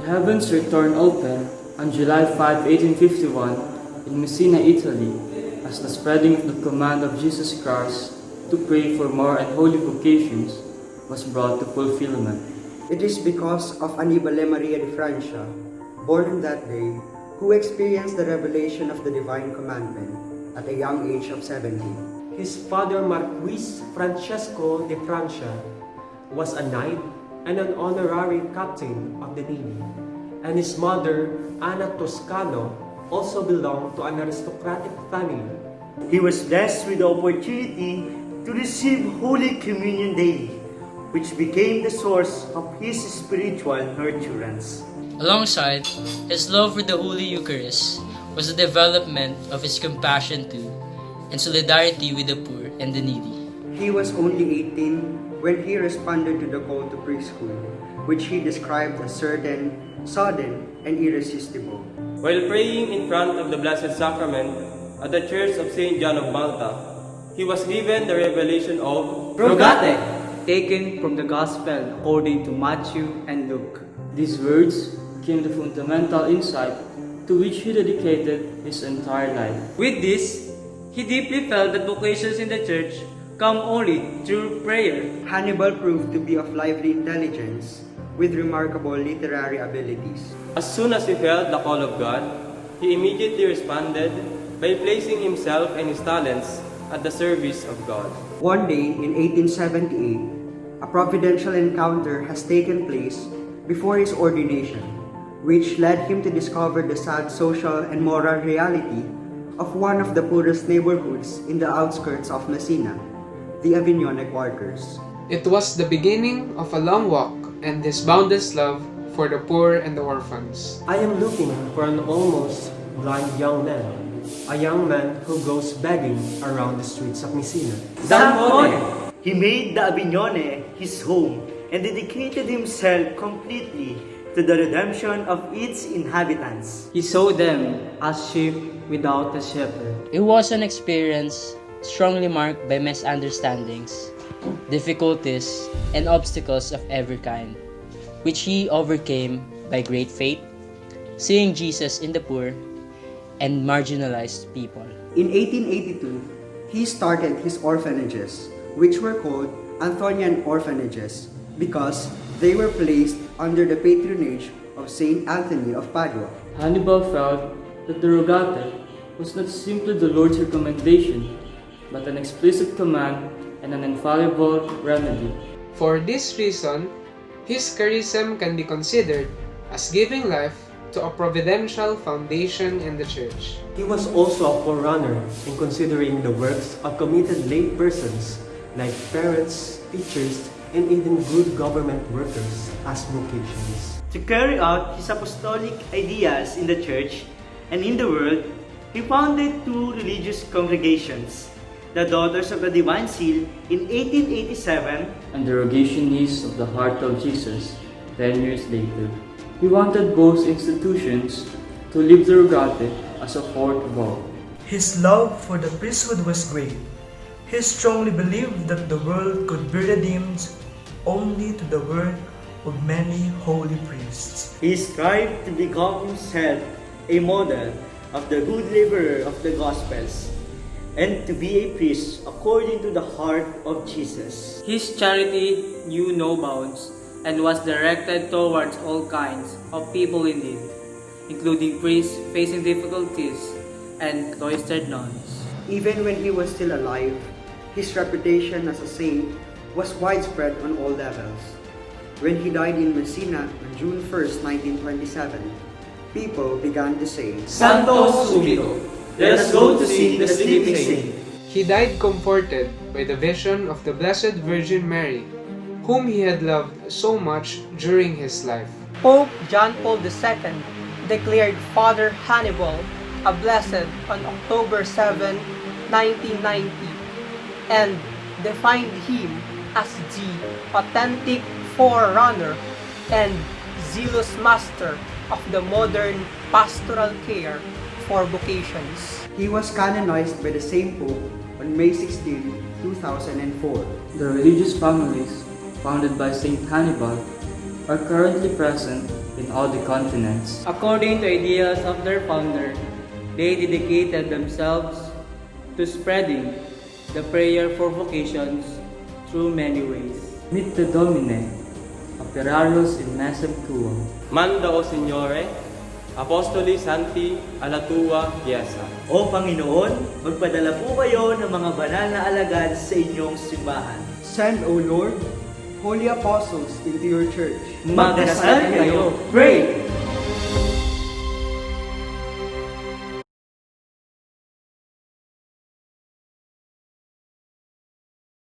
heavens were torn open on July 5, 1851 in Messina, Italy, as the spreading of the command of Jesus Christ to pray for more and holy vocations was brought to fulfillment. It is because of Hannibal Mary Di Francia, born on that day, who experienced the revelation of the divine commandment at a young age of 17. His father, Marquis Francesco de Francia, was a knight and an honorary captain of the navy, and his mother, Anna Toscano, also belonged to an aristocratic family. He was blessed with the opportunity to receive Holy Communion daily, which became the source of his spiritual nurturance. Alongside his love for the Holy Eucharist was the development of his compassion to and solidarity with the poor and the needy. He was only 18 when he responded to the call to priesthood, which he described as certain, sudden, and irresistible. While praying in front of the Blessed Sacrament at the Church of St. John of Malta, he was given the revelation of Rogate, taken from the Gospel according to Matthew and Luke. These words became the fundamental insight to which he dedicated his entire life. With this, he deeply felt that vocations in the church come only through prayer. Hannibal proved to be of lively intelligence with remarkable literary abilities. As soon as he felt the call of God, he immediately responded by placing himself and his talents at the service of God. One day in 1878, a providential encounter has taken place before his ordination, which led him to discover the sad social and moral reality of one of the poorest neighborhoods in the outskirts of Messina, the Avignone quarters. It was the beginning of a long walk and his boundless love for the poor and the orphans. I am looking for an almost blind young man, a young man who goes begging around the streets of Messina. He made the Avignone his home and dedicated himself completely to the redemption of its inhabitants. He saw them as sheep without a shepherd. It was an experience strongly marked by misunderstandings, difficulties, and obstacles of every kind, which he overcame by great faith, seeing Jesus in the poor and marginalized people. In 1882, he started his orphanages, which were called Anthonian orphanages because they were placed under the patronage of Saint Anthony of Padua. Hannibal felt that the Rogate was not simply the Lord's recommendation, but an explicit command and an infallible remedy. For this reason, his charism can be considered as giving life to a providential foundation in the church. He was also a forerunner in considering the works of committed lay persons like parents, teachers, and even good government workers as vocations. To carry out his apostolic ideas in the church and in the world, he founded two religious congregations, the Daughters of the Divine Seal in 1887 and the Rogationists of the Heart of Jesus 10 years later. He wanted both institutions to leave the Rogate as a fort above. His love for the priesthood was great. He strongly believed that the world could be redeemed only to the work of many holy priests. he strived to become himself a model of the good laborer of the Gospels and to be a priest according to the heart of Jesus. His charity knew no bounds and was directed towards all kinds of people in need, including priests facing difficulties and cloistered nuns. Even when he was still alive, his reputation as a saint was widespread on all levels. When he died in Messina on June 1st, 1927, people began to say, Santo Subito, let us go to see the sleeping saint. He died comforted by the vision of the Blessed Virgin Mary, whom he had loved so much during his life. Pope John Paul II declared Father Hannibal a blessed on October 7, 1990, and defined him as the authentic forerunner and zealous master of the modern pastoral care for vocations. He was canonized by the same Pope on May 16, 2004. The religious families founded by Saint Hannibal are currently present in all the continents. According to ideas of their founder, they dedicated themselves to spreading the prayer for vocations through many ways. Mitte Domine, operarios in messem tuum. Manda o Signore, Apostoli Santi alla tua Chiesa. O Panginoon, magpadala po kayo ng mga banal na alagad sa inyong simbahan. Send, O Lord, holy apostles into your church. Magdasal kayo. Pray!